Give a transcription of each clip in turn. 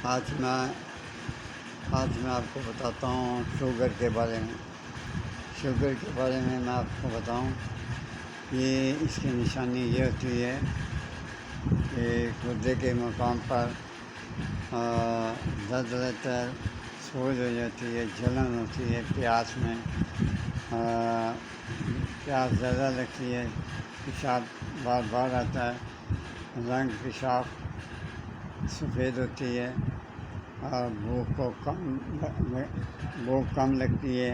آج میں آپ کو بتاتا ہوں شوگر کے بارے میں۔ شوگر کے بارے میں آپ کو بتاؤں، اس کی نشانی یہ ہوتی ہے کہ گردے کے مقام پر درد رہتا ہے، سوج ہو جاتی ہے، جلن ہوتی ہے، پیاس میں پیاس زیادہ لگتی ہے، پیشاب بار بار آتا ہے، رنگ پیشاب سفید ہوتی ہے اور بھوک کم لگتی ہے،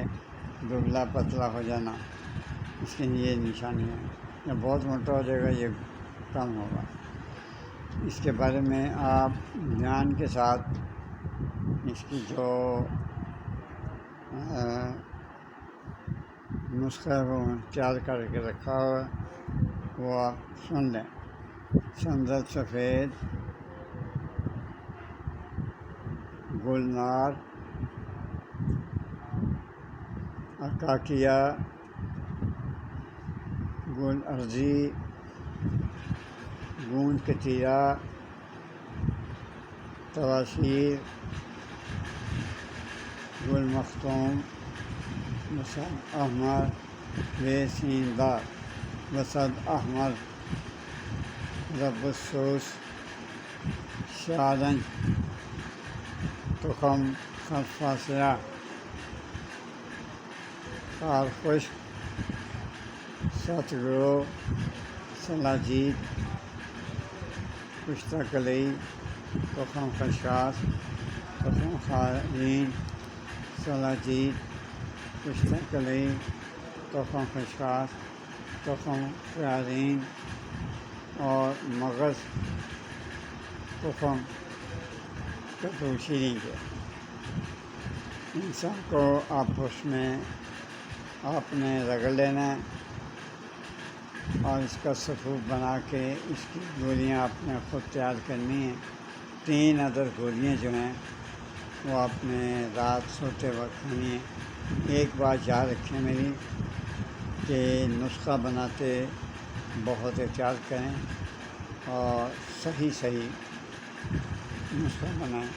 دبلا پتلا ہو جانا، اس کی یہ نشانی ہے۔ یہ بہت موٹا ہو جائے گا، یہ کم ہوگا۔ اس کے بارے میں آپ دھیان کے ساتھ اس کی جو نسخہ ہے وہ تیار کر کے رکھا ہوا ہے وہ آپ سن لیں۔ سندر سفید، گلنار، اکاکیہ، گل ارضی، گوند کتیرا، تواشیر، گل مختوم، وسط احمر، بے سیندار، وسط احمر، رب السوس، شارنج، تخم خرفاشرہ، خار خشک، ستگرو، سلاجید، کشتہ کلئی، تخم خشخاش، تخم خارین، سلاجید، کشتہ کلئی، تخم خشخاش، تخم خارین اور مغز تخم کدو شیریں کے۔ ان سب کو آپس میں آپ نے رگڑ لینا ہے اور اس کا صفوف بنا کے اس کی گولیاں آپ نے خود تیار کرنی ہیں۔ 3 عدد گولیاں جو ہیں وہ آپ نے رات سوتے وقت کھانی ہیں۔ ایک بات یاد رکھیں میری کہ نسخہ بناتے بہت احتیاط کریں اور صحیح نسخہ بنائیں۔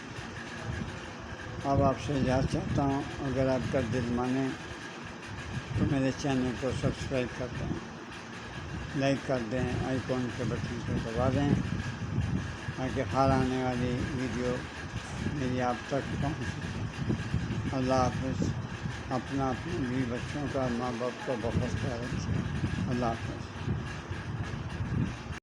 اب آپ سے اجازت چاہتا ہوں، اگر آپ کا دل مانے تو میرے چینل کو سبسکرائب کر دیں، لائک کر دیں، آئیکن کے بٹن کو دبا دیں تاکہ ہر آنے والی ویڈیو میری آپ تک پہنچ سکے۔ اللہ حافظ۔ اپنے بھی بچوں کا، ماں باپ کو بہت خیال رکھیں۔ اللہ حافظ۔